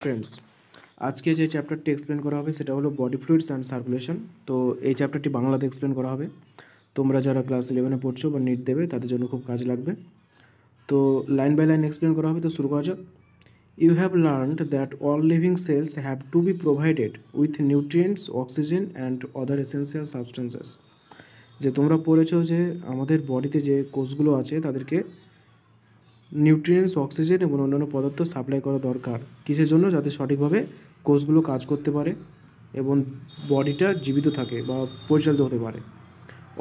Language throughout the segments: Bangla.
ফ্রেন্ডস, আজকে যে চ্যাপ্টারটি এক্সপ্লেন করা হবে সেটা হলো বডি ফ্লুইডস অ্যান্ড সার্কুলেশন। তো এই চ্যাপ্টারটি বাংলাতে এক্সপ্লেন করা হবে। তোমরা যারা ক্লাস 11-এ পড়ছো বা নিট দেবে তাদের জন্য খুব কাজে লাগবে। তো লাইন বাই লাইন এক্সপ্লেন করা হবে। তো শুরু করা যাক। You have learned that all living cells have to be provided with nutrients, oxygen and other essential substances. যে তোমরা পড়েছো যে আমাদের বডিতে যে কোষগুলো আছে তাদেরকে নিউট্রিয়েন্টস, অক্সিজেন এবং অন্যান্য পদার্থ সাপ্লাই করা দরকার। কিসের জন্য? যাতে সঠিকভাবে কোষগুলো কাজ করতে পারে এবং বডিটা জীবিত থাকে বা পরিচালিত হতে পারে।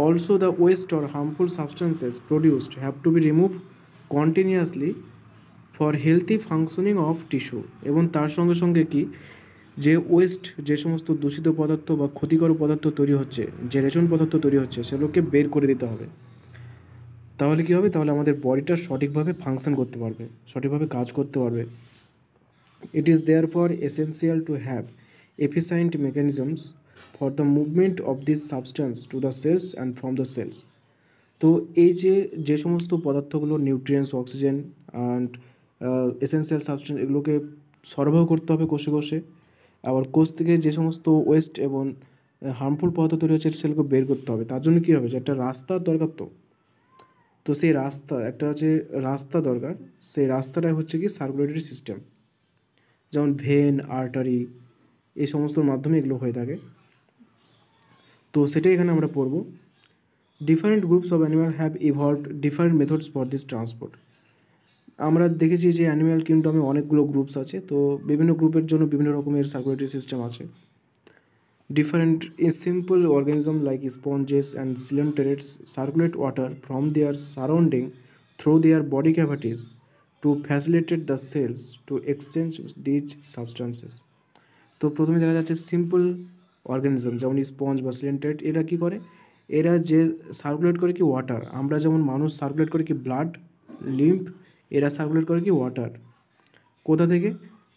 Also the West or harmful substances produced have to be remove continuously for healthy functioning of tissue. এবং তার সঙ্গে সঙ্গে কি, যে ওয়েস্ট, যে সমস্ত দূষিত পদার্থ বা ক্ষতিকর পদার্থ তৈরি হচ্ছে, যে রেচন পদার্থ তৈরি হচ্ছে, সেগুলোকে বের করে দিতে হবে। তাহলে কী হবে? তাহলে আমাদের বডিটা সঠিকভাবে ফাংশন করতে পারবে, সঠিকভাবে কাজ করতে পারবে। It is therefore essential to have efficient mechanisms for the movement of this substance to the cells and from the cells. তো এই যে সমস্ত পদার্থগুলো nutrients, oxygen and essential substance, এগুলোকে সরবরাহ করতে হবে কোষে কোষে। আবার কোষ থেকে যে সমস্ত ওয়েস্ট এবং হার্মফুল পদার্থ তৈরি হচ্ছে সেগুলোকে বের করতে হবে। তার জন্য কী হবে? যে একটা রাস্তার দরকার। তো সেই রাস্তা, একটা হচ্ছে রাস্তা দরকার। সেই রাস্তাটাই হচ্ছে কি সার্কুলেটরি সিস্টেম, যেমন ভেন, আর্টারি, এই সমস্তর মাধ্যমে এগুলো হয়ে থাকে। তো সেটাই এখানে আমরা পড়ব। Different groups of animal have evolved different methods for this transport. আমরা দেখেছি যে অ্যানিম্যাল কিংডমে অনেকগুলো গ্রুপস আছে, তো বিভিন্ন গ্রুপের জন্য বিভিন্ন রকমের সার্কুলেটরি সিস্টেম আছে। Different simple organism like sponges and coelenterates circulate water from their surrounding through their body cavities to facilitate the cells to exchange these substances. তো প্রথমে দেখা যাচ্ছে সিম্পল অর্গানিজম যেমন স্পঞ্জ বা সিলেন্টেড, এরা কী করে? এরা যে সার্কুলেট করে কি ওয়াটার। আমরা যেমন মানুষ সার্কুলেট করে কি ব্লাড, লিম্ফ, এরা সার্কুলেট করে কি ওয়াটার। কোথা থেকে?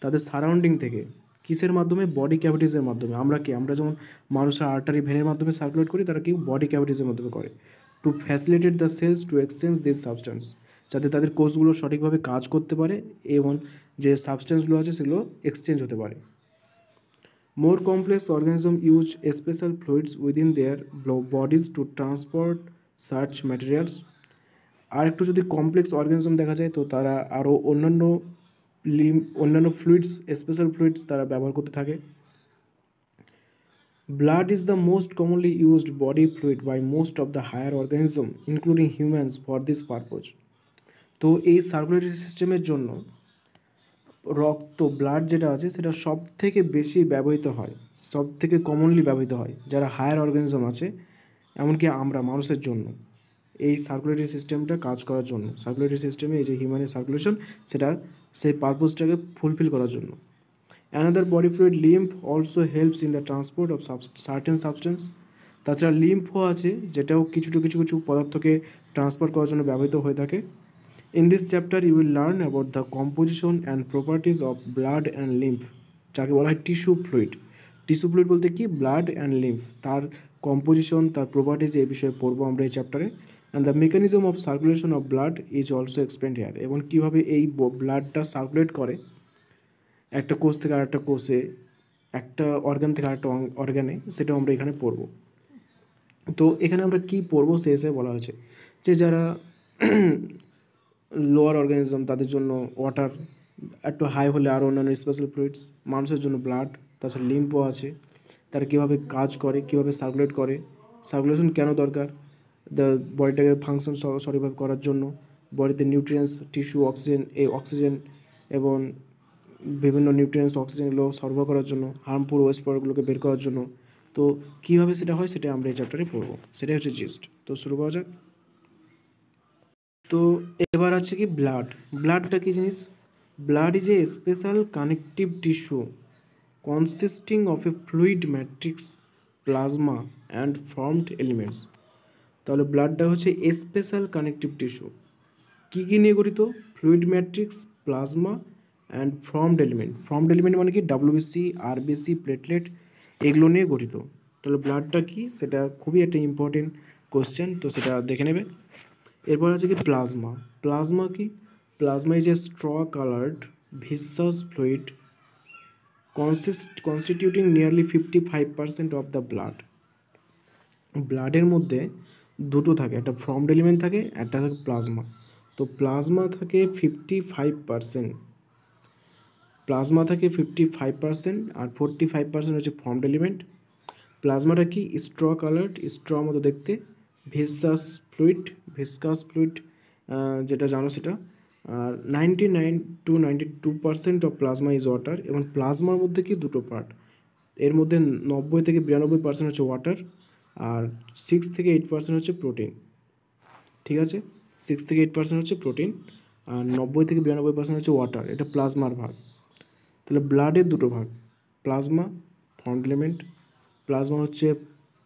তাদের সারাউন্ডিং থেকে। কিসের মাধ্যমে? বডি ক্যাভিটিসের মাধ্যমে। আমরা যেমন মানুষের আর্টারি, ভেনের মাধ্যমে সার্কুলেট করি, তারা কি বডি ক্যাভিটিসের মাধ্যমে করে। To facilitate the cells to exchange this substance, যাতে তাদের কোষগুলো সঠিকভাবে কাজ করতে পারে এবং যে সাবস্টেন্সগুলো আছে সেগুলো এক্সচেঞ্জ হতে পারে। More complex organisms use special fluids within their bodies to transport such materials. আর একটু যদি কমপ্লেক্স অর্গানিজম দেখা যায় তো তারা আরও অন্যান্য ফ্লুইডস, স্পেশাল ফ্লুইডস তারা ব্যবহার করতে থাকে। Blood is the most commonly used body fluid by most of the higher organisms, including humans, for this purpose. তো এই সার্কুলেটরি সিস্টেমের জন্য রক্ত, ব্লাড যেটা আছে সেটা সব থেকে বেশি ব্যবহৃত হয়, সব থেকে কমনলি ব্যবহৃত হয় যারা হায়ার অর্গানিজম আছে, এমনকি আমরা মানুষের জন্য এই সার্কুলেটরি সিস্টেমটা কাজ করার জন্য। সার্কুলেটরি সিস্টেমে এই যে হিউম্যানের সার্কুলেশন, সেটা সেই পারপোজটাকে ফুলফিল করার জন্য। Another body fluid lymph also helps in the transport of certain substance. তাছাড়া লিম্ফও আছে, যেটাও কিছু পদার্থকে ট্রান্সপোর্ট করার জন্য ব্যবহৃত হয়ে থাকে। In this chapter you will learn about the composition and properties of blood and lymph, যাকে বলা হয় টিস্যু ফ্লুইড। টিস্যু ফ্লুইড বলতে কি? ব্লাড অ্যান্ড লিম্ফ, তার কম্পোজিশন, তার প্রপার্টিজ, এই বিষয়ে পড়বো আমরা এই চ্যাপ্টারে। And the mechanism of circulation of blood is also explained here. এবং কীভাবে এই ব্লাডটা সার্কুলেট করে একটা কোষ থেকে আরেকটা কোষে, একটা অর্গান থেকে আরেকটা অর্গানে, সেটাও আমরা এখানে পড়বো। তো এখানে আমরা কি পড়বো সে হিসেবে বলা হয়েছে যে যারা লোয়ার অর্গানিজম তাদের জন্য ওয়াটার, একটু হাই হলে আরও অন্যান্য স্পেশাল ফ্লুইডস, মানুষের জন্য ব্লাড, তাছাড়া লিম্ফও আছে, তারা কীভাবে কাজ করে, কীভাবে সার্কুলেট করে, সার্কুলেশন কেন দরকার, দ্য বডিটাকে ফাংশন সঠিকভাবে করার জন্য, বডিতে নিউট্রিয়েন্টস, টিস্যু, অক্সিজেন এবং বিভিন্ন নিউট্রিয়েন্টস, অক্সিজেনগুলো সরবরাহ করার জন্য, হার্মফুল ওয়েস্ট প্রোডাক্টগুলোকে বের করার জন্য। তো কীভাবে সেটা হয় সেটা আমরা এই চ্যাপ্টারে পড়বো, সেটাই হচ্ছে জিস্ট। তো শুরু করা যাক। তো এবার আছে কি ব্লাড। ব্লাডটা কি জিনিস? Blood is a special connective tissue consisting of A fluid matrix, plasma and formed elements. তাহলে ব্লাডটা হচ্ছে স্পেশাল কানেকটিভ টিস্যু, কী নিয়ে গঠিত? Fluid matrix, plasma and formed element. Formed element মানে কি? ডাব্লিউবিসি, আরবিসি, প্লেটলেট, এগুলো নিয়ে গঠিত। তাহলে ব্লাডটা কি, সেটা খুবই একটা ইম্পর্টেন্ট কোশ্চেন, তো সেটা দেখে নেবে। এরপর আছে কি প্লাজমা। প্লাজমা কি? Plasma is a straw coloured ভিসাস fluid constituting nearly 55% of the blood. ব্লাডের মধ্যে দুটো থাকে, একটা ফর্মড এলিমেন্ট থাকে, একটা থাকে প্লাজমা। তো প্লাজমা থাকে 55%, প্লাজমা থাকে 55% আর 45% হচ্ছে ফর্মড এলিমেন্ট। প্লাজমাটা কি? স্ট্র কালার্ড, স্ট্র মতো দেখতে, ভিসকাস ফ্লুইড যেটা জানো সেটা। আর 99 to 92% of plasma is water. এবং প্লাজমার মধ্যে কি দুটো পার্ট, এর মধ্যে 90 থেকে 92% হচ্ছে ওয়াটার, আর 6 থেকে 8% হচ্ছে প্রোটিন। ঠিক আছে, 6 থেকে 8% হচ্ছে প্রোটিন, আর 90 থেকে 92% হচ্ছে ওয়াটার। এটা প্লাজমার ভাগ। তাহলে ব্লাডের দুটো ভাগ, প্লাজমা, ফর্মড এলিমেন্ট। প্লাজমা হচ্ছে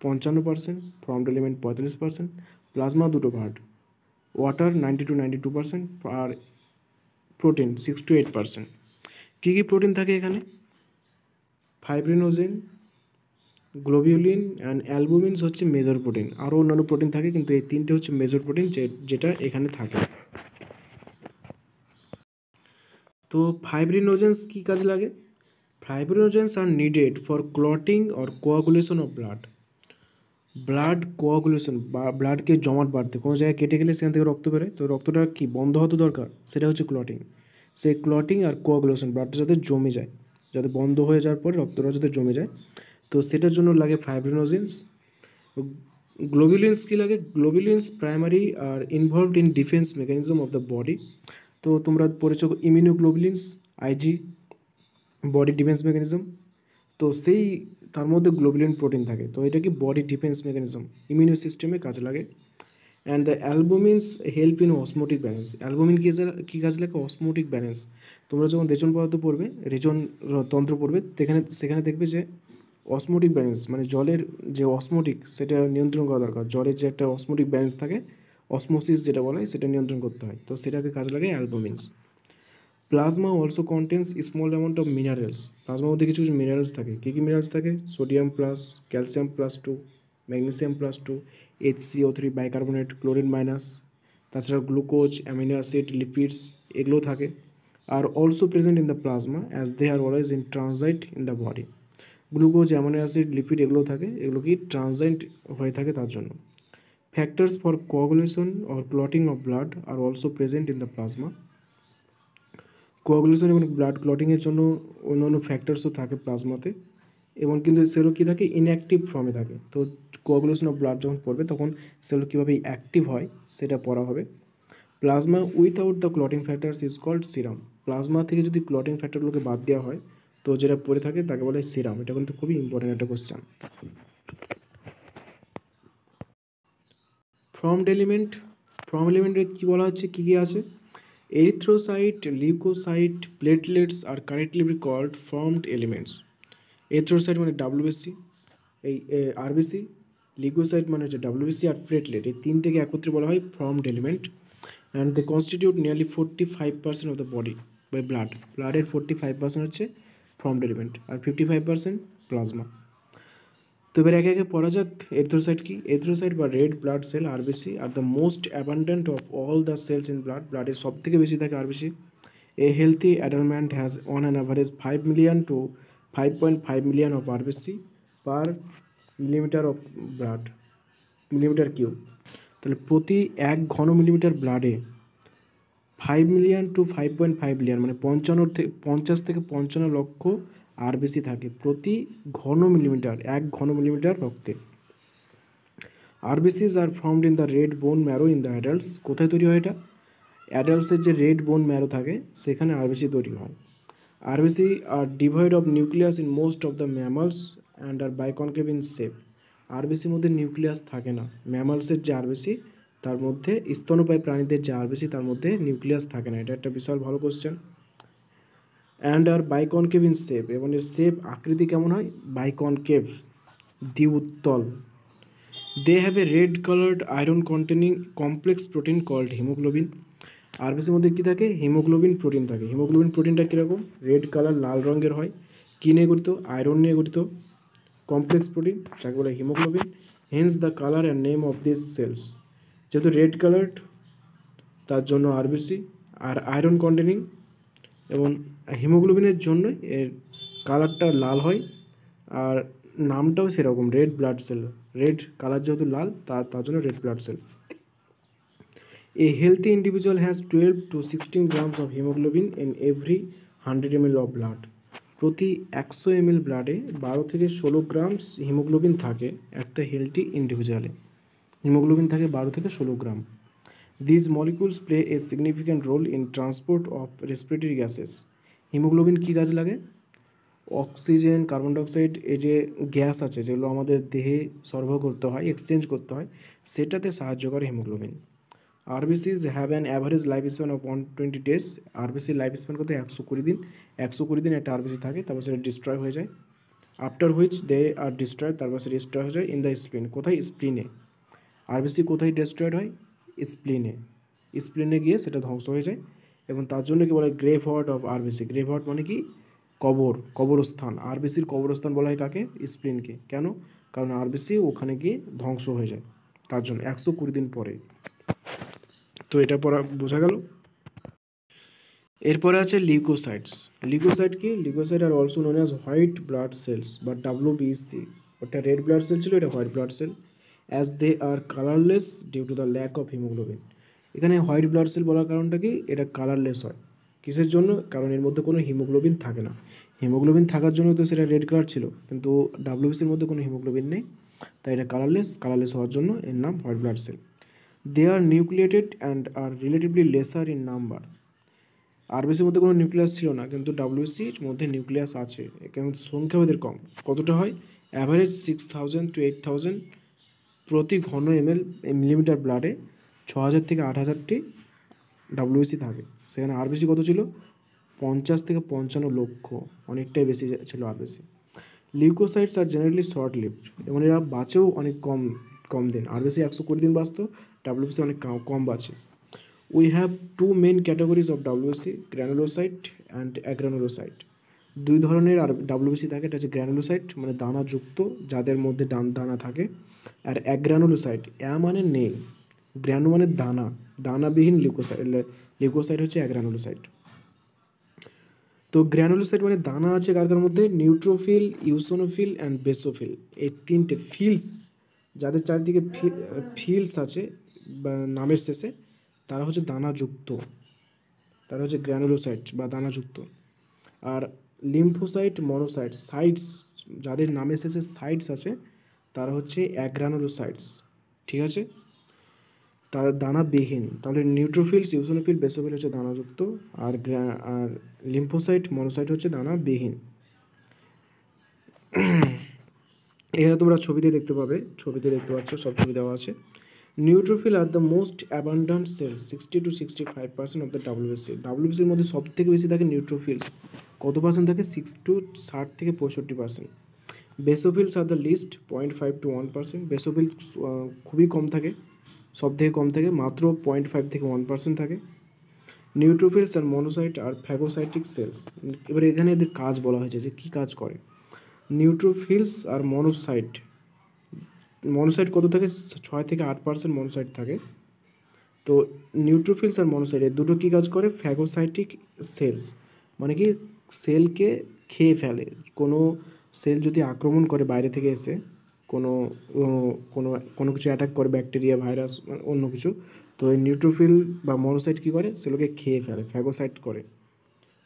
55%, ফর্মড এলিমেন্ট 45%। প্লাজমা দুটো ভাগ, ওয়াটার 90 to 92% আর প্রোটিন 6 to 8%। কী কী প্রোটিন থাকে এখানে? ফাইব্রিনোজেন, গ্লোবিউলিন অ্যান্ড অ্যালবুমিনস হচ্ছে মেজর প্রোটিন। আরও অন্যান্য প্রোটিন থাকে, কিন্তু এই তিনটে হচ্ছে মেজর প্রোটিন যেটা এখানে থাকে। তো ফাইব্রিনোজেন্স কী কাজে লাগে? Fibrinogens are needed for clotting or coagulation of blood. Blood coagulation বা ব্লাডকে জমাট বাড়তে, কোনো জায়গায় কেটে গেলে সেখান থেকে রক্ত বেরোয়, তো রক্তটা কি বন্ধ হতে দরকার, সেটা হচ্ছে ক্লটিং। সেই ক্লটিং আর কোয়াগুলেশন, ব্লাডটা যাতে জমে যায়, যাতে বন্ধ হয়ে যাওয়ার পরে রক্তটা যাতে জমে যায়, তো সেটার জন্য লাগে ফাইব্রিনোজেন্স। গ্লোবুলিনস কী লাগে? Globulins primary are involved in defence mechanism of the body. তো তোমরা পড়েছো immunoglobulins, IG, body defence mechanism. তো সেই তার মধ্যে গ্লোবুলিন প্রোটিন থাকে, তো এটা কি বডি ডিফেন্স মেকানিজম, ইমিউনো সিস্টেমে কাজে লাগে। And the albumins help in osmotic balance. Albumin কী কাজে লাগে? Osmotic balance. তোমরা যখন রেচন পদার্থ পড়বে, রেচন তন্ত্র পড়বে, সেখানে দেখবে যে অসমোটিক ব্যালেন্স মানে জলের যে অসমোটিক, সেটা নিয়ন্ত্রণ করা দরকার। জলের যে একটা অসমোটিক ব্যালেন্স থাকে, অসমোসিস যেটা বলা হয়, সেটা নিয়ন্ত্রণ করতে হয়, তো সেটাকে কাজে লাগে albumins. Plasma also contains small amount of minerals. প্লাজমার মধ্যে কিছু কিছু মিনারেলস থাকে। কী কী মিনারেলস থাকে? Sodium plus, calcium +2, magnesium +2, HCO3 bicarbonate, chlorine minus, তাছাড়া গ্লুকোজ, অ্যামিনো অ্যাসিড, লিপিডস, এগুলো থাকে। Are also present in the plasma as they are always in transit in the body. Glucose, amino acid, lipid এগুলো থাকে, এগুলো কি ট্রানজাইট হয়ে থাকে তার জন্য। Factors for coagulation or clotting of blood R also present in the plasma. Coagulation এবং ব্লাড ক্লটিংয়ের জন্য অন্যান্য ফ্যাক্টরসও থাকে প্লাজমাতে, এবং কিন্তু সেগুলো কী থাকে? ইনঅ্যাক্টিভ ফর্মে থাকে। তো কোয়াগুলেশন অফ ব্লাড যখন পড়বে, তখন সেগুলো কীভাবে অ্যাক্টিভ হয় সেটা পড়া হবে। Plasma without the clotting factors is called serum. Plasma থেকে যদি ক্লটিং ফ্যাক্টরগুলোকে বাদ দেওয়া হয়, তো যেটা পড়ে থাকে তাকে বলে সিরাম। এটা কিন্তু খুবই ইম্পর্টেন্ট একটা কোশ্চেন। ফর্মড এলিমেন্টে কী বলা হচ্ছে, কী কী আছে? Erythrocyte, leucocyte, platelets are correctly called formed elements. Erythrocyte মানে WBC, এই RBC, লিউকোসাইট মানে হচ্ছে WBC, আর প্লেটলেট, এই তিনটেকে একত্রে বলা হয় formed element. And they constitute nearly 45% of the body by blood. ব্লাডের 45% হচ্ছে ফর্মড এলিমেন্ট, আর 55% প্লাজমা। তো এবার একে একে পড়া যাক এরিথ্রোসাইট কি। এরিথ্রোসাইট বা রেড ব্লাড সেল, RBC, আর the most abundant of all the cells in blood. ব্লাডের সব থেকে বেশি থাকে RBC। A healthy adult has on an average 5 million to 5.5 million of RBC per millimetre of blood, millimetre cube. তাহলে প্রতি 1 ঘন মিলিমিটার ব্লাডে 5 million to 5.5 million মানে 50 থেকে 55 লক্ষ RBC থাকে প্রতি ঘন মিলিমিটার, 1 ঘন মিলিমিটার রক্তে। RBCs are formed in the red bone marrow in the adults. কোথায় তৈরি হয় এটা? অ্যাডাল্টসের যে রেড বোন ম্যারো থাকে, সেখানে RBC তৈরি হয়। RBC are devoid of nucleus in most of the mammals and are biconcave in shape. RBCর মধ্যে নিউক্লিয়াস থাকে না। ম্যামালসের যে RBC, তার মধ্যে স্তন্যপায়ী প্রাণীদের যে RBC, তার মধ্যে নিউক্লিয়াস থাকে না। এটা একটা বিশাল ভালো question. And are biconcave in shape, এবং এর শেপ আকৃতি কেমন হয়? বাইকনকেভ, দ্বিউত্তল। They have a red coloured iron containing complex protein called haemoglobin. RBCর মধ্যে কী থাকে? হিমোগ্লোবিন প্রোটিন থাকে। হিমোগ্লোবিন প্রোটিনটা কীরকম? রেড কালার, লাল রঙের হয়। কী নিয়ে গঠিত? আয়রন নিয়ে গঠিত কমপ্লেক্স প্রোটিন, যাকে বলে haemoglobin. Hence the colour and name of this cells. যেহেতু রেড কালার্ড, তার জন্য RBC, আর আয়রন কন্টেনিং এবং হিমোগ্লোবিনের জন্য এর কালারটা লাল হয়, আর নামটাও সেরকম, red blood sell. Red colour যেহেতু লাল, তার জন্য red blood sell. A healthy individual has 12 to 16 grams of hemoglobin in every 100 ml of blood. প্রতি 100 ml ব্লাডে 12 থেকে 16 গ্রাম হিমোগ্লোবিন থাকে একটা হেলথি ইন্ডিভিজুয়ালে। হিমোগ্লোবিন থাকে 12 থেকে 16 গ্রাম। These molecules play a significant role in transport of respiratory gases. Haemoglobin কী কাজে লাগে? অক্সিজেন, কার্বন ডাইঅক্সাইড, এই যে গ্যাস আছে যেগুলো আমাদের দেহে সরবরাহ করতে হয়, এক্সচেঞ্জ করতে হয়, সেটাতে সাহায্য করে haemoglobin. RBCs have an average life span of 120 days. আরবিসির লাইফ স্প্যান কত? 120 দিন। 120 দিন একটা আরবিসি থাকে, তারপর সেটা ডিস্ট্রয় হয়ে যায়। After which they are destroy, তারপর সেটা ডিস্ট্রয় হয়ে যায় ইন দ্য স্প্লিন। কোথায়? স্প্লিনে। আরবিসি কোথায় ডিস্ট্রয়েড হয়? স্প্লিনে। স্প্লিনে গিয়ে সেটা ধ্বংস হয়ে যায়, এবং তার জন্য কি বলে grave heart of RBC. Grave heart মানে কি? কবরস্থান। আরবিসির কবরস্থান বলা হয় কাকে? স্প্লিনকে। কেন? কারণ আরবিসি ওখানে গিয়ে ধ্বংস হয়ে যায়, তার জন্য 120 দিন পরে। তো এটা পড়া বোঝা গেল। এরপরে আছে লিউকোসাইটস। লিউকোসাইট কি? Leukocyte are also known as white blood cells বা WBC। ওটা রেড ব্লাড সেল ছিল, এটা white blood cell. As they are colourless due to the lack of haemoglobin. এখানে হোয়াইট ব্লাড সেল বলার কারণটা কি? এটা কালারলেস হয়। কিসের জন্য? কারণ এর মধ্যে কোনো হিমোগ্লোবিন থাকে না। হিমোগ্লোবিন থাকার জন্য তো সেটা রেড কালার ছিল, কিন্তু WBCর মধ্যে কোনো হিমোগ্লোবিন নেই, তাই এটা কালারলেস হওয়ার জন্য এর নাম white blood cell. They are nucleated and are relatively lesser in number. আরবিসির মধ্যে কোনো নিউক্লিয়াস ছিল না, কিন্তু WBCর মধ্যে নিউক্লিয়াস আছে, কিন্তু সংখ্যা ওদের কম। কতটা হয়? অ্যাভারেজ 6000 to 8000 প্রতি ঘন মিলিমিটার ব্লাডে 6000 থেকে 8000টি WBC থাকে। সেখানে আরবিসি কত ছিল? 50 থেকে 55 লক্ষ, অনেকটাই বেশি ছিল RBC. Leucocytes are generally short lived, এবং এরা বাঁচেও অনেক কম দিন। আরবিসি 120 দিন বাঁচত, WBC অনেক কম বাঁচে। We have two main categories of WBC, granulocyte and agranulocyte. দুই ধরনের আর WBC থাকে, এটা হচ্ছে গ্র্যানুলোসাইট মানে দানাযুক্ত, যাদের মধ্যে দানা থাকে, আর অ্যাগ্রানুলোসাইট, মানে নেই, গ্র্যানু মানে দানাবিহীন লিউকোসাইট হচ্ছে অ্যাগ্রানুলোসাইট। তো গ্র্যানুলোসাইট মানে দানা আছে কার মধ্যে? Neutrophil, eosinophil and basophil. এই তিনটে ফিলস, যাদের চারিদিকে ফিলস আছে বা নামের শেষে, তারা হচ্ছে দানাযুক্ত, তারা হচ্ছে গ্র্যানুলোসাইট বা দানাযুক্ত। আর লিম্ফোসাইট, মনোসাইট, সাইটস, যাদের নামের শেষে সাইটস আছে, তারা হচ্ছে অ্যাগ্রানুলোসাইটস। ঠিক আছে, তারা দানাবিহীন। তাহলে নিউট্রোফিলস, ইউসোনোফিল, বেসোফিল হচ্ছে দানাযুক্ত, আর লিম্ফোসাইট, মনোসাইট হচ্ছে দানাবিহীন। এখানে তোমরা ছবিতে দেখতে পাচ্ছ, সব ছবি দেওয়া আছে। Neutrophil are the most abundant cells, 60 to 65% of the WBC। WBCর মধ্যে সব থেকে বেশি থাকে নিউট্রোফিলস। কত পার্সেন্ট থাকে? 60 থেকে 65%। Basophils are the least, 0.5 to 1%। Basophil খুবই কম থাকে, সব থেকে কম থাকে, মাত্র 0.5 থেকে 1% থাকে। নিউট্রোফিলস আর মনোসাইট আর ফ্যাগোসাইটিক সেলস। এবার এখানে এদের কাজ বলা হয়েছে যে কী কাজ করে। নিউট্রোফিলস আর মনোসাইট কত থাকে? 6 থেকে 8% মনোসাইট থাকে। তো নিউট্রোফিলস আর মনোসাইট এই দুটো কী কাজ করে? ফ্যাগোসাইটিক সেলস মানে কি? সেলকে খেয়ে ফেলে। কোনো সেল যদি আক্রমণ করে বাইরে থেকে এসে, কোনো কোনো কোনো কিছু অ্যাটাক করে, ব্যাকটেরিয়া, ভাইরাস, অন্য কিছু, তো এই নিউট্রোফিল বা মনোসাইট কী করে? সেগুলোকে খেয়ে ফেলে, ফ্যাগোসাইট করে।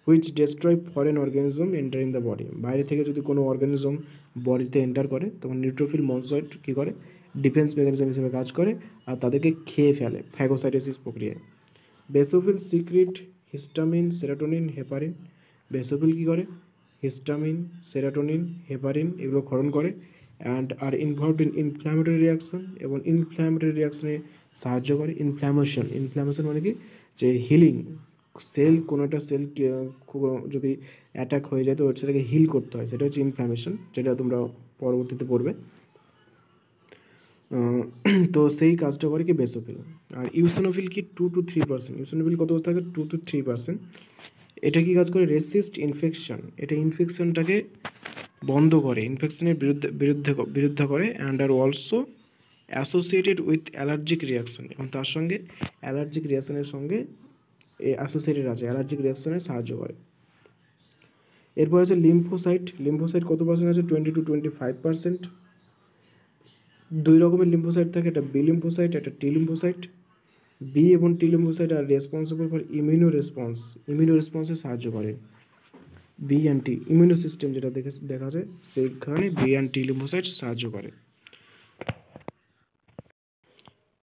Which destroy foreign organism enter in the body. বাইরে থেকে যদি কোনো অর্গানিজম বডিতে এন্টার করে, তখন নিউট্রোফিল, মনোসাইট কী করে? ডিফেন্স মেকানিজম হিসেবে কাজ করে, আর তাদেরকে খেয়ে ফেলে ফ্যাগোসাইটোসিস প্রক্রিয়ায়। Basophil secrete histamine, serotonin, heparin. Basophil কী করে? হিস্টামিন, সেরাটোনিন, হেপারিন এগুলো ক্ষরণ করে, and are involved in inflammatory reaction, এবং ইনফ্ল্যামেটরি রিয়াকশনে সাহায্য করে। ইনফ্ল্যামেশন মানে কি? যে হিলিং, সেল, কোনো একটা সেল যদি অ্যাটাক হয়ে যায় তো সেটাকে হিল করতে হয়, সেটা হচ্ছে ইনফ্ল্যামেশন, যেটা তোমরা পরবর্তীতে পড়বে। তো সেই কাজটা করে কি বেসোফিল। আর ইউসোনোফিল কি? 2 to 3%। ইউসোনোফিল কত থাকে? 2 to 3%। এটা কি কাজ করে? রেসিস্ট ইনফেকশন, এটা ইনফেকশনটাকে বন্ধ করে, ইনফেকশনের বিরুদ্ধে করে, and are also associated with allergic reaction, এবং তার সঙ্গে অ্যালার্জিক রিয়াকশনের সঙ্গে অ্যাসোসিয়েটেড আছে, অ্যালার্জিক রিয়াকশনে সাহায্য করে। এরপর আছে লিম্ফোসাইট। লিম্ফোসাইট কত পার্সেন্ট আছে? 20 to 25%। দুই রকমের লিম্ফোসাইট থাকে, একটা বি লিম্ফোসাইট, একটা টি লিম্ফোসাইট। বি এবং T lymphocyte are responsible for immuno রেসপন্সে সাহায্য করে। B and T immuno system যেটা দেখা যায় সেইখানে বি অ্যান্ড টি লিম্ফোসাইট সাহায্য করে।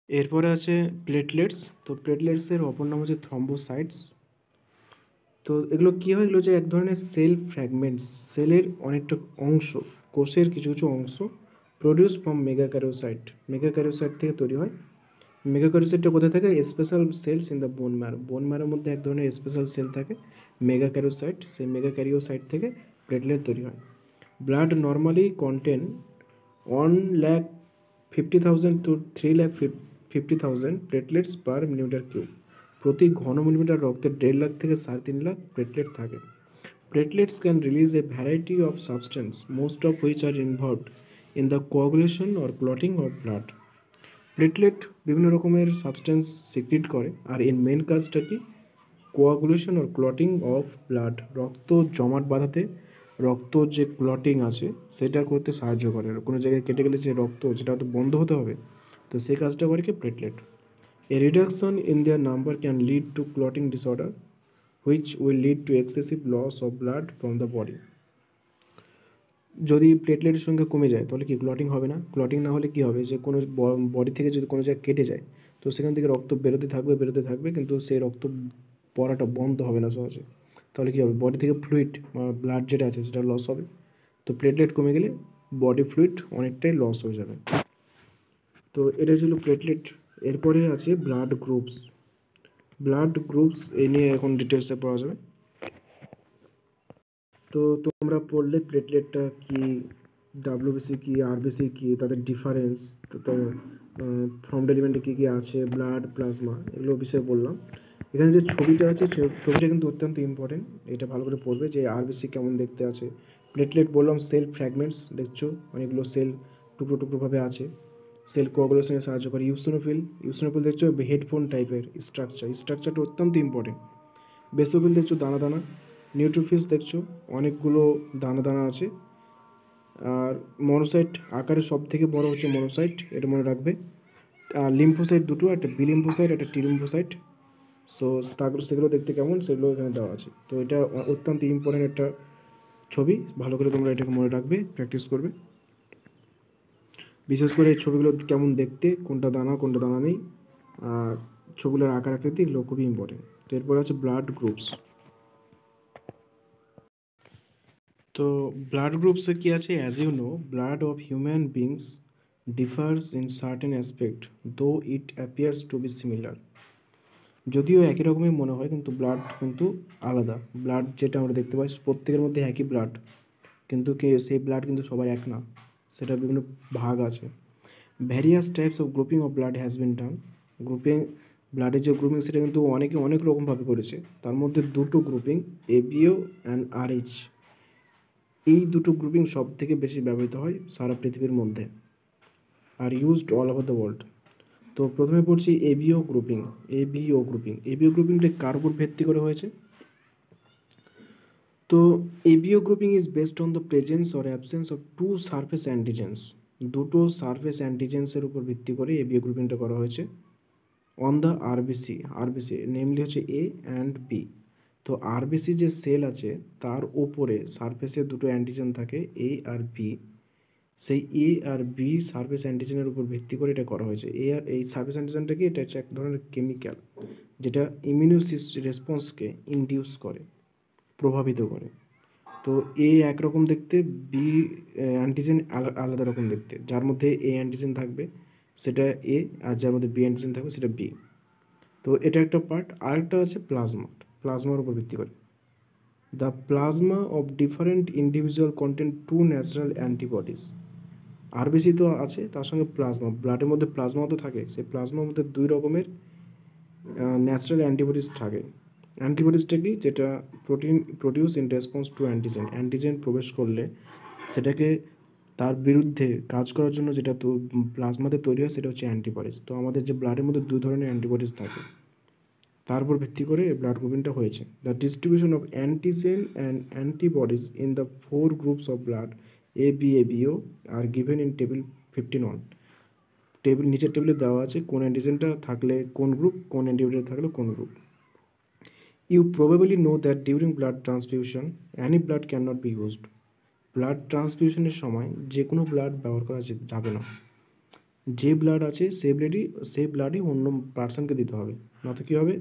এরপরে আছে প্লেটলেটস। তো প্লেটলেটসের অপর নাম হচ্ছে থ্রম্বোসাইটস। তো এগুলো কী হয়? এগুলো যে এক ধরনের সেল ফ্র্যাগমেন্টস, সেলের অনেকটা অংশ, কোষের কিছু কিছু অংশ প্রডিউস ফ্রম মেগাক্যারিওসাইট। মেগাক্যারিওসাইট থেকে তৈরি হয়। মেগাক্যারিওসাইটটা কোথায় থাকে? Special cells in the bone marrow. Bone ম্যারোর মধ্যে এক ধরনের স্পেশাল সেল থাকে মেগাক্যারিওসাইট। সেই মেগাক্যারিওসাইট থেকে প্লেটলেট তৈরি হয়। Blood normally contain 1,50,000 to 3,50,000 platelets per millimetre cube. প্রতি ঘন মিলিমিটার রক্তে 1.5 লাখ থেকে 3.5 লাখ প্লেটলেট থাকে। Platelets can release a variety of substance, most of which are involved in the coagulation or clotting of blood. Platelet বিভিন্ন রকমের সাবস্টেন্স সিক্রিট করে, আর এর মেন কাজটা কি? Coagulation or clotting of blood, রক্ত জমাট বাঁধাতে, রক্ত যে ক্লটিং আছে সেটা করতে সাহায্য করে। কোনো জায়গায় কেটে গেলে যে রক্ত যেটা তো বন্ধ হতে হবে, তো সেই কাজটা করে কি? Platelet. A reduction in their number can lead to clotting disorder which will lead to excessive loss of blood from the body. যদি প্লেটলেটের সংখ্যা কমে যায় তাহলে কি ক্লটিং হবে না? ক্লটিং না হলে কি হবে? যে কোনো বডি থেকে যদি কোনো জায়গায় কেটে যায় তো সেখান থেকে রক্ত বেরোতে থাকবে, কিন্তু সেই রক্ত পড়াটা বন্ধ হবে না সহজে। তাহলে কী হবে? বডি থেকে ফ্লুইড বা ব্লাড যেটা আছে সেটা লস হবে। তো প্লেটলেট কমে গেলে বডি ফ্লুইড অনেকটাই লস হয়ে যাবে। তো এটা ছিল প্লেটলেট। এরপরে আছে ব্লাড গ্রুপস। ব্লাড গ্রুপস এ নিয়ে এখন ডিটেলসে পড়া যাবে। তো তোমরা পড়লে প্লেটলেটটা কি, ডাব্লিউবিসি কি, আরবিসি কি, তাদের ডিফারেন্স, ফর্ম এলিমেন্টে কী কী আছে, ব্লাড, প্লাজমা, এগুলো বিষয়ে বললাম। এখানে যে ছবিটা আছে ছবিটা কিন্তু অত্যন্ত ইম্পর্টেন্ট, এটা ভালো করে পড়বে যে আরবিসি কেমন দেখতে আছে। প্লেটলেট বললাম সেল ফ্র্যাগমেন্টস, দেখছো অনেকগুলো সেল টুকরো টুকরোভাবে আছে, সেল কোয়াগুলেশনে সাহায্য করে। ইউসিনোফিল দেখছো হেডফোন টাইপের স্ট্রাকচারটা অত্যন্ত ইম্পর্টেন্ট। বেসোফিল দেখছো দানা দানা। নিউট্রোফিলস দেখছো অনেকগুলো দানা দানা আছে। আর মনোসাইট আকারে সব থেকে বড় হচ্ছে মনোসাইট, এটা মনে রাখবে। আর লিম্ফোসাইট দুটো, একটা বি লিম্ফোসাইট, একটা টি লিম্ফোসাইট। সো তারপরে সেগুলো দেখতে কেমন সেগুলো এখানে দেওয়া আছে। তো এটা অত্যন্ত ইম্পর্টেন্ট একটা ছবি, ভালো করে তোমরা এটাকে মনে রাখবে, প্র্যাকটিস করবে। বিশেষ করে এই ছবিগুলো কেমন দেখতে, কোনটা দানা নেই, আর ছবিগুলোর আকার আকৃতি, এগুলো খুবই ইম্পর্টেন্ট। তো এরপর আছে ব্লাড গ্রুপস। তো ব্লাড গ্রুপসে কী আছে? As you know, blood of human beings differs in certain aspect though it appears to be similar. যদিও একই রকমই মনে হয় কিন্তু ব্লাড কিন্তু আলাদা। ব্লাড যেটা আমরা দেখতে পাই প্রত্যেকের মধ্যে একই ব্লাড, কিন্তু সেই ব্লাড কিন্তু সবাই এক না, সেটা বিভিন্ন ভাগ আছে। Various types of grouping of blood has been done. Grouping, ব্লাডের যে গ্রুপিং সেটা কিন্তু অনেকে অনেক রকমভাবে করেছে। তার মধ্যে দুটো গ্রুপিং, এবিও অ্যান্ড আরএইচ, এই দুটো গ্রুপিং সব থেকে বেশি ব্যবহৃত হয় সারা পৃথিবীর মধ্যে, are used all over the world. তো প্রথমে পড়ছি এবিও গ্রুপিং। এবিও গ্রুপিংটা কার উপর ভিত্তি করে হয়েছে? তো ABO grouping is based on the presence or absence of two surface antigens. দুটো সারফেস অ্যান্টিজেন্সের উপর ভিত্তি করে এবিও গ্রুপিংটা করা হয়েছে। অন দ্য আরবিসি নেমলি হচ্ছে এ অ্যান্ড বি। তো আরবিসি যে সেল আছে তার ওপরে সারফেসে দুটো অ্যান্টিজেন থাকে, এ আর বি। সেই এ আর বি সারফেস অ্যান্টিজেনের উপর ভিত্তি করে এটা করা হয়েছে। এই সারফেস অ্যান্টিজেনটা কি? এটা হচ্ছে এক ধরনের কেমিক্যাল যেটা ইমিউনো রেসপন্সকে ইনডিউস করে, প্রভাবিত করে। তো এ একরকম দেখতে, বি অ্যান্টিজেন আলাদা রকম দেখতে। যার মধ্যে এ অ্যান্টিজেন থাকবে সেটা এ, আর যার মধ্যে বি অ্যান্টিজেন থাকবে সেটা বি। তো এটা একটা পার্ট। আরেকটা আছে প্লাজমার উপর ভিত্তি করে। The plasma of different individual content two natural antibodies. RBC তো আছে, তার সঙ্গে প্লাজমা, ব্লাডের মধ্যে প্লাজমাও তো থাকে। সেই প্লাজমার মধ্যে দুই রকমের ন্যাচারাল অ্যান্টিবডিজ থাকে। অ্যান্টিবডিজটা কি? যেটা produce in response to antigen প্রবেশ করলে সেটাকে তার বিরুদ্ধে কাজ করার জন্য যেটা তো প্লাজমাতে তৈরি হয় সেটা হচ্ছে অ্যান্টিবডিজ। তো আমাদের যে ব্লাডের মধ্যে দুই ধরনের অ্যান্টিবডিজ থাকে, তার উপর ভিত্তি করে ব্লাড গ্রুপিংটা হয়েছে। The distribution of antigen and antibodies in the 4 groups of blood A B ABO are given in table 15 নিচের টেবিলে দেওয়া আছে কোন অ্যান্টিজেনটা থাকলে কোন গ্রুপ, কোন অ্যান্টিবডি থাকলে কোন group. You probably know that during blood transfusion, any blood cannot be used. Blood ট্রান্সফিউশনের সময় যে কোনো ব্লাড ব্যবহার করা যাবে না। যে ব্লাড আছে সেই ব্লাডই অন্য পার্সনকে দিতে হবে, নয়তো কী হবে,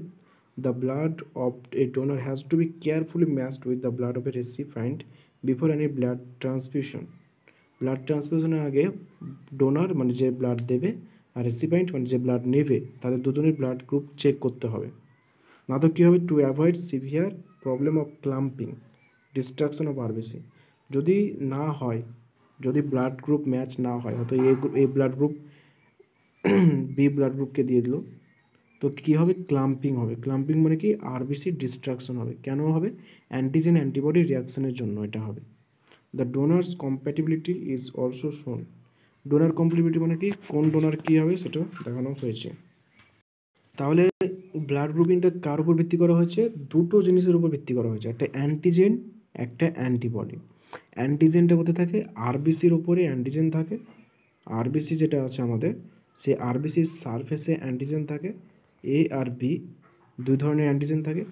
the blood of a donor has to be carefully matched with the blood of a recipient before any blood transfusion. Blood ট্রান্সফিউশনের আগে ডোনার মানে যে ব্লাড দেবে আর রেসিপিয়েন্ট মানে যে ব্লাড নেবে তাদের দুজনের ব্লাড গ্রুপ চেক করতে হবে, না তো কী হবে, to avoid severe problem of clamping destruction of RBC. যদি না হয়, যদি ব্লাড গ্রুপ ম্যাচ না হয়, হয়তো এ ব্লাড গ্রুপ বি ব্লাড গ্রুপকে দিয়ে দিল, তো কী হবে, ক্লাম্পিং হবে। ক্লাম্পিং মানে কি, আরবিসি ডিস্ট্রাকশন হবে। কেন হবে, অ্যান্টিজেন অ্যান্টিবডি রিয়াকশনের জন্য এটা হবে। The donors compatibility is also শোন। ডোনার কম্প্যাটিবিলিটি মানে কি, কোন ডোনার কী হবে সেটা দেখানো হয়েছে। তাহলে ব্লাড গ্রুপিংটা কার উপর ভিত্তি করা হয়েছে, দুটো জিনিসের উপর ভিত্তি করা হয়েছে, একটা অ্যান্টিজেন, একটা অ্যান্টিবডি। অ্যান্টিজেনটা কোথায় থাকে, আরবিসির ওপরে অ্যান্টিজেন থাকে। আরবিসি যেটা আছে আমাদের, সেই আরবিসির সারফেসে অ্যান্টিজেন থাকে, এ আর বি দুই ধরনের অ্যান্টিজেন থাকে।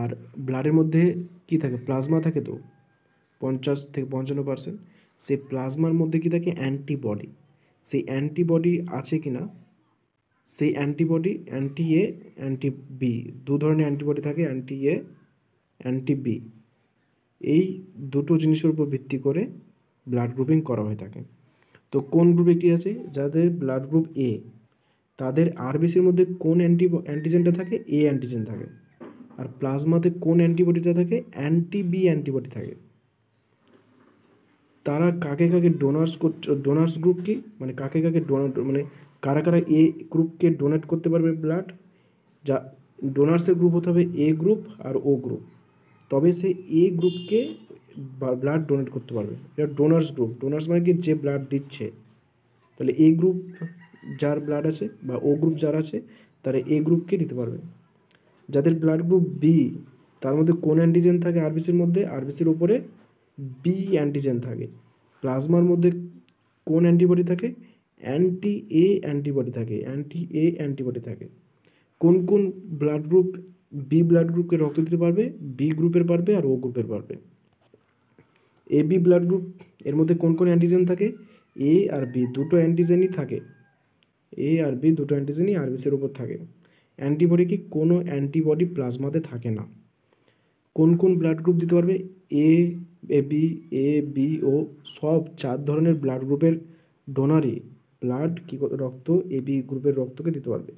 আর ব্লাডের মধ্যে কি থাকে, প্লাজমা থাকে, তো 50 থেকে 55%। সেই প্লাজমার মধ্যে কি থাকে, অ্যান্টিবডি। সেই অ্যান্টিবডি আছে কি না, সেই antibody anti A anti B, দু ধরনের অ্যান্টিবডি থাকে, অ্যান্টি এ অ্যান্টি বি। এই দুটো জিনিসের উপর ভিত্তি করে ব্লাড গ্রুপিং করা হয়ে থাকে। তো কোন গ্রুপে কী আছে, যাদের ব্লাড গ্রুপ এ তাদের আরবিসির মধ্যে কোন অ্যান্টিজেনটা থাকে, এ অ্যান্টিজেন থাকে। আর প্লাজমাতে কোন অ্যান্টিবডিটা থাকে, অ্যান্টি বি অ্যান্টিবডি থাকে। তারা কাকে কাকে ডোনার্স গ্রুপ কি, মানে কাকে কাকে মানে কারা কারা এ গ্রুপকে ডোনেট করতে পারবে ব্লাড, যা ডোনার্সের গ্রুপ হতে হবে এ গ্রুপ আর ও গ্রুপ, তবে সে এ গ্রুপকে ব্লাড ডোনেট করতে পারবে। এটা ডোনার্স গ্রুপ। ডোনার্স মানে কি, যে ব্লাড দিচ্ছে। তাহলে এ গ্রুপ যার ব্লাড আছে বা ও গ্রুপ যার আছে তারা এ গ্রুপকে দিতে পারবে। যাদের ব্লাড গ্রুপ বি, তার মধ্যে কোন অ্যান্টিজেন থাকে, আরবিসির মধ্যে আরবিসির উপরে বি অ্যান্টিজেন থাকে। প্লাজমার মধ্যে কোন অ্যান্টিবডি থাকে, অ্যান্টি এ অ্যান্টিবডি থাকে, অ্যান্টি এ অ্যান্টিবডি থাকে। কোন কোন ব্লাড গ্রুপ বি ব্লাড গ্রুপকে রক্ত দিতে পারবে, বি গ্রুপের পারবে আর ও গ্রুপের পারবে। এ বি ব্লাড গ্রুপ, এর মধ্যে কোন কোন অ্যান্টিজেন থাকে, এ আর বি দুটো অ্যান্টিজেনই থাকে, এ আর বি দুটো অ্যান্টিজেনই আরবিসির উপর থাকে। অ্যান্টিবডি কি, কোনো অ্যান্টিবডি প্লাজমাতে থাকে না। কোন কোন ব্লাড গ্রুপ দিতে পারবে, এ বি, এ বি ও, সব 4 ধরনের ব্লাড গ্রুপের ডোনারই ব্লাড কি রক্ত এ বি গ্রুপের রক্তকে দিতে পারবে।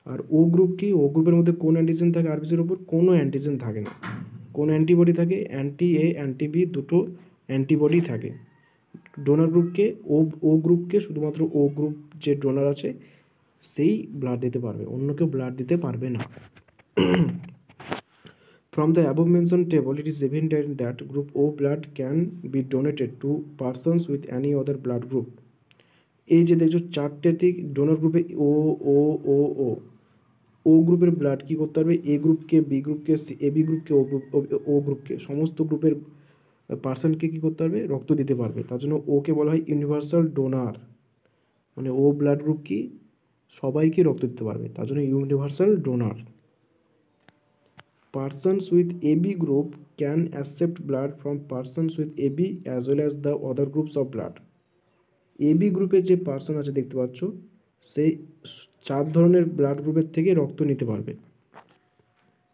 আর ও গ্রুপ কি, ও গ্রুপের মধ্যে কোন অ্যান্টিজেন থাকে আরবিসির উপর, কোনো অ্যান্টিজেন থাকে না। কোন অ্যান্টিবডি থাকে, অ্যান্টি এ অ্যান্টি বি দুটো অ্যান্টিবডি থাকে। ডোনার গ্রুপকে ও গ্রুপকে শুধুমাত্র ও গ্রুপ যে ডোনার আছে সেই ব্লাড দিতে পারবে, অন্য কেউ ব্লাড দিতে পারবে না। From the above mentioned table, it is evident that group O blood can be donated to persons with any other blood group. এই যে দেখছো চারটে দিক ডোনার গ্রুপে ও ও ও ও ও গ্রুপের ব্লাড কী করতে পারবে, এ গ্রুপকে, বি গ্রুপকে, এ বি গ্রুপকে, ও গ্রুপকে, সমস্ত গ্রুপের পার্সনকে কী করতে পারবে, রক্ত দিতে পারবে। তার জন্য ওকে বলা হয় ইউনিভার্সাল ডোনার। মানে ও ব্লাড গ্রুপ কি, সবাইকে রক্ত দিতে পারবে, তার জন্য universal donor. Persons with AB group can accept blood from persons with AB as well as the other groups of blood. AB গ্রুপে যে পার্সন আছে দেখতে পাচ্ছ, সেই 4 ধরনের ব্লাড গ্রুপের থেকে রক্ত নিতে পারবে।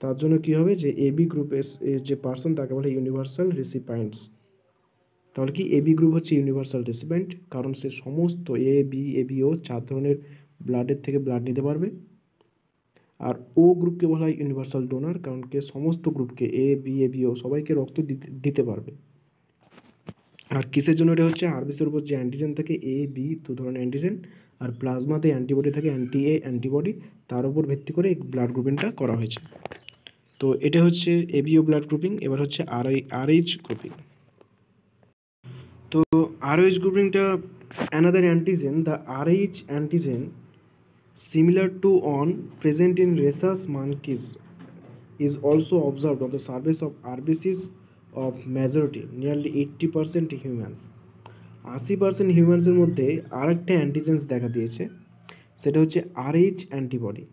তার জন্য কি হবে, যে এবি গ্রুপের যে পার্সন তাকে বলে ইউনিভার্সাল রেসিপিয়েন্টস। তাহলে কি, এবি গ্রুপ হচ্ছে ইউনিভার্সাল রেসিপিয়েন্ট, কারণ সে সমস্ত এ বি ও 4 ধরনের ব্লাডের থেকে ব্লাড নিতে পারবে। আর ও গ্রুপকে বলা হয় ইউনিভার্সাল ডোনার, কারণ কে সমস্ত গ্রুপকে এ বি ও সবাইকে রক্ত দিতে পারবে। আর কিসের জন্য এটা হচ্ছে, আরবিসির উপর যে অ্যান্টিজেন থাকে এ বি দু ধরনের অ্যান্টিজেন, আর প্লাজমাতে অ্যান্টিবডি থাকে অ্যান্টি এ অ্যান্টিবডি, তার উপর ভিত্তি করে এই ব্লাড গ্রুপিংটা করা হয়েছে। তো এটা হচ্ছে এবিও ব্লাড গ্রুপিং। এবার হচ্ছে আরএইচ গ্রুপিং। তো আরএইচ গ্রুপিংটা another antigen, the RH antigen similar to one present in rhesus monkeys is also observed on the surface of RBCs of majority nearly 80% humans. 80% হিউম্যানসের মধ্যে আরেকটা অ্যান্টিজেন্স দেখা দিয়েছে, সেটা হচ্ছে RH অ্যান্টিবডি।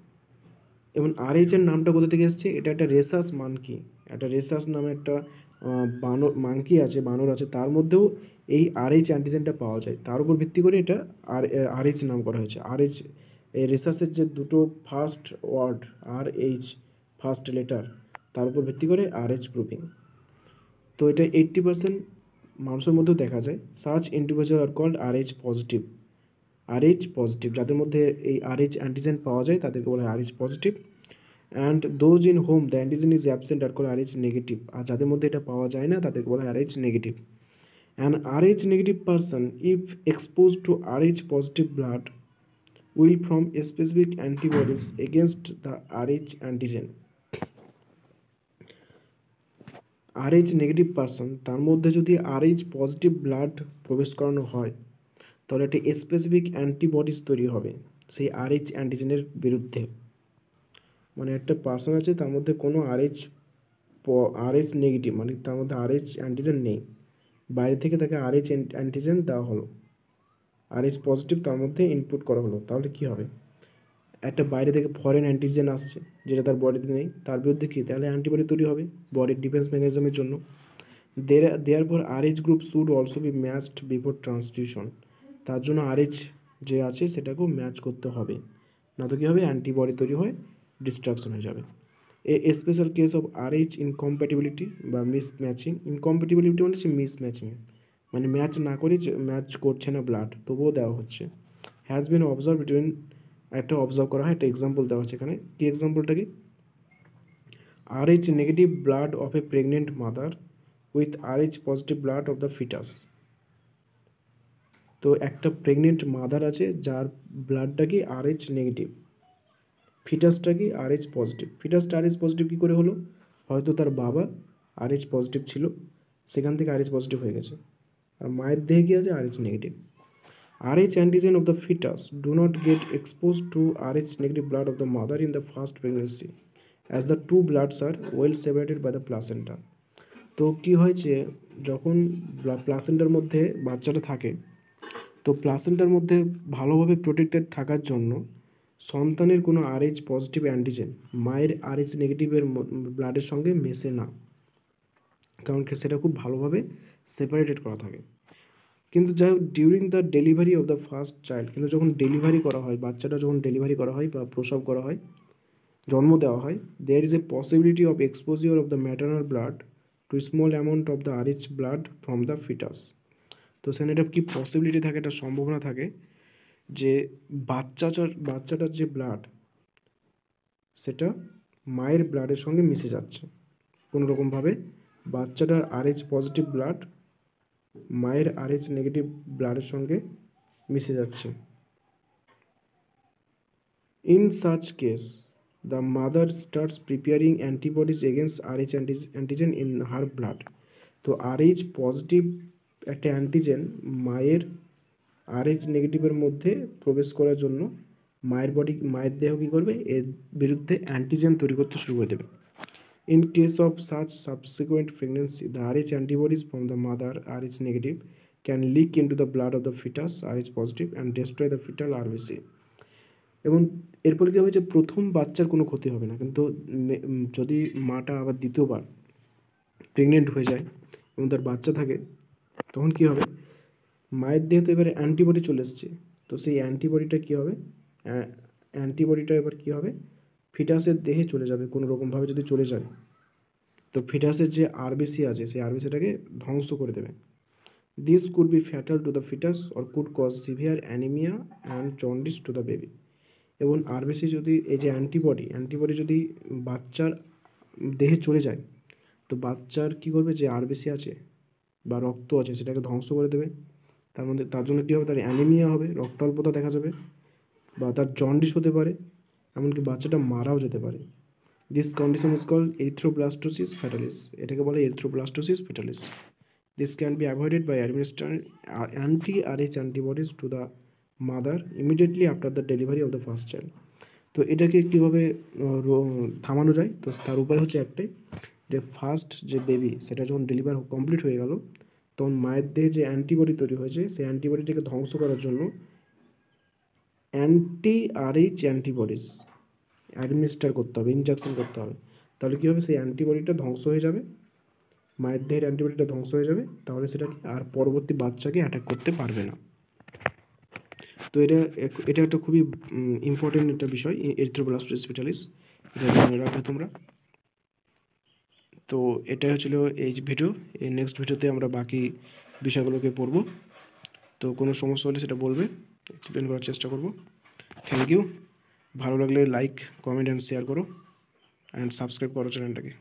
এবং RH এর নামটা কোথা থেকে এসছে? এটা একটা রেসাস মানকি, একটা রেসাস নামে একটা বানর মানকি আছে, বানর আছে, তার মধ্যেও এই RH অ্যান্টিজেনটা পাওয়া যায়। তার উপর ভিত্তি করে এটা RH নাম করা হয়েছে। RH এই রেসাসের যে দুটো first word RH first letter, তার উপর ভিত্তি করে RH গ্রুপিং। তো এটা 80% মানুষের মধ্যেও দেখা যায়। Such individual are called RH positive. RH positive, যাদের মধ্যে এই RH অ্যান্টিজেন পাওয়া যায় তাদেরকে বলা হয় RH positive. And those in whom the antigen is absent are called RH negative. আর যাদের মধ্যে এটা পাওয়া যায় না তাদেরকে বলা হয় RH negative. An RH negative person if expose to RH positive blood will form specific antibodies against the RH antigen. RH negative person, তার মধ্যে যদি RH পজিটিভ ব্লাড প্রবেশ করানো হয় তাহলে একটা স্পেসিফিক অ্যান্টিবডিজ তৈরি হবে সেই RH অ্যান্টিজেনের বিরুদ্ধে। মানে একটা পার্সন আছে তার মধ্যে কোনো RH নেগেটিভ, মানে তার মধ্যে RH অ্যান্টিজেন নেই, বাইরে থেকে তাকে RH অ্যান্টিজেন দেওয়া হলো, RH পজিটিভ তার মধ্যে ইনপুট করা হলো, তাহলে কি হবে? একটা বাইরে থেকে ফরেন অ্যান্টিজেন আসছে যেটা তার বডিতে নেই, তার বিরুদ্ধে কি তাহলে অ্যান্টিবডি তৈরি হবে বডির ডিফেন্স মেকানিজমের জন্য। Therefore RH group should also be matched before transfusion. তার জন্য RH যে আছে সেটাকেও ম্যাচ করতে হবে, না তো কী হবে? অ্যান্টিবডি তৈরি হয়ে ডিস্ট্রাকশন হয়ে যাবে। A special case of RH incompatibility বা মিসম্যাচিং। ইনকম্প্যাটিবিলিটি মানে হচ্ছে মিসম্যাচিং, মানে ম্যাচ না করে ম্যাচ করছে না ব্লাড তবুও দেওয়া হচ্ছে। হ্যাজ বিন অবজার্ভ বিটুইন, একটা অবজার্ভ করা হয়, একটা এক্সাম্পল দেওয়া হচ্ছে এখানে। কি এক্সাম্পলটা কি? RH negative blood of a pregnant mother with RH positive blood of the foetus. তো একটা প্রেগনেন্ট মাদার আছে যার ব্লাডটা কি RH নেগেটিভ, ফিটাসটা কি RH পজিটিভ। ফিটাসটা RH পজিটিভ কী করে হলো? হয়তো তার বাবা RH পজিটিভ ছিল, সেখান থেকে RH পজিটিভ হয়ে গেছে, আর মায়ের দেহে কি আছে? RH negative. RH antigen of the fetus do not get exposed to RH negative blood of the mother in the first pregnancy as the two bloods are well separated by the placenta. তো কি হয়েছে, যখন প্লাসেন্টার মধ্যে বাচ্চাটা থাকে, তো প্লাসেন্টার মধ্যে ভালোভাবে প্রোটেক্টেড থাকার জন্য সন্তানের কোনো RH পজিটিভ অ্যান্টিজেন মায়ের RH নেগেটিভের ব্লাডের সঙ্গে মেশে না, কারণ সেটা খুব ভালোভাবে সেপারেটেড করা থাকে। কিন্তু যাই হোক, during the delivery of the first child, কিন্তু যখন ডেলিভারি করা হয়, বাচ্চাটা যখন ডেলিভারি করা হয় বা প্রসব করা হয়, জন্ম দেওয়া হয়, there is a possibility of exposure of the maternal blood to small amount of the RH blood from the foetus. তো সেখানে এটা কি পসিবিলিটি থাকে, একটা সম্ভাবনা থাকে যে বাচ্চাটার যে ব্লাড সেটা মায়ের ব্লাডের সঙ্গে মিশে যাচ্ছে কোনো রকমভাবে। বাচ্চাটার RH পজিটিভ ব্লাড মায়ের RH নেগেটিভ ব্লাডের সঙ্গে মিশে যাচ্ছে। In such case the mother starts preparing antibodies against RH antigen in her blood. তো RH পজিটিভ একটা অ্যান্টিজেন মায়ের RH নেগেটিভের মধ্যে প্রবেশ করার জন্য মায়ের দেহ কী করবে? এর বিরুদ্ধে অ্যান্টিজেন তৈরি করতে শুরু করে দেবে। In case of such subsequent pregnancy, the RH antibodies from the mother RH negative can leak into the blood of the fetus RH positive and destroy the fetal RBC. এবং এরপর কী হবে যে প্রথম বাচ্চার কোনো ক্ষতি হবে না, কিন্তু যদি মাটা আবার দ্বিতীয়বার প্রেগনেন্ট হয়ে যায় এবং তার বাচ্চা থাকে, তখন কী হবে? মায়ের দেহে তো এবারে অ্যান্টিবডি চলে এসছে, তো সেই অ্যান্টিবডিটা কী হবে? অ্যান্টিবডিটা এবার কী হবে? ফিটাসের দেহে চলে যাবে কোনো রকমভাবে, যদি চলে যায় তো ফিটাসের যে RBC আছে সেই RBCটাকে ধ্বংস করে দেবে। This could be fatal to the fetus or could cause severe anaemia and jaundice to the baby. এবং RBC যদি এই যে অ্যান্টিবডি যদি বাচ্চার দেহে চলে যায়, তো বাচ্চার কী করবে? যে RBC আছে বা রক্ত আছে সেটাকে ধ্বংস করে দেবে। তার জন্য কী হবে? তার অ্যানিমিয়া হবে, রক্তাল্পতা দেখা যাবে, বা তার জন্ডিস হতে পারে, এমনকি বাচ্চাটা মারাও যেতে পারে। This condition is called erythroblastosis fetalis. এটাকে বলে erythroblastosis fetalis. This can be avoided by administration anti RH antibodies to the mother immediately after the delivery of the first child. তো এটাকে কীভাবে থামানো যায়? তো তার উপায় হচ্ছে একটাই, যে ফার্স্ট যে বেবি সেটা যখন ডেলিভার কমপ্লিট হয়ে গেল, তখন মায়ের দেহে যে অ্যান্টিবডি তৈরি হয়েছে সেই অ্যান্টিবডিটাকে ধ্বংস করার জন্য অ্যান্টি-RH অ্যান্টিবডিজ অ্যাডমিনিস্টার করতে হবে, ইনজেকশন করতে হবে। তাহলে কী হবে, সেই অ্যান্টিবডিটা ধ্বংস হয়ে যাবে, মায়ের দেহের অ্যান্টিবডিটা ধ্বংস হয়ে যাবে, তাহলে সেটা আর পরবর্তী বাচ্চাকে অ্যাটাক করতে পারবে না। তো এটা একটা খুবই ইম্পর্টেন্ট একটা বিষয়, এরিথ্রোব্লাস্টোসিস ফিটালিস, এটা মনে রাখবে তোমরা। তো এটাই হচ্ছিল এই ভিডিও। এই নেক্সট ভিডিওতে আমরা বাকি বিষয়গুলোকে পড়ব। তো কোনো সমস্যা হলে সেটা বলবে, এক্সপ্লেন করার চেষ্টা করব। Thank you. ভালো লাগলে লাইক, কমেন্ট অ্যান্ড শেয়ার করো, অ্যান্ড সাবস্ক্রাইব করো চ্যানেলটাকে।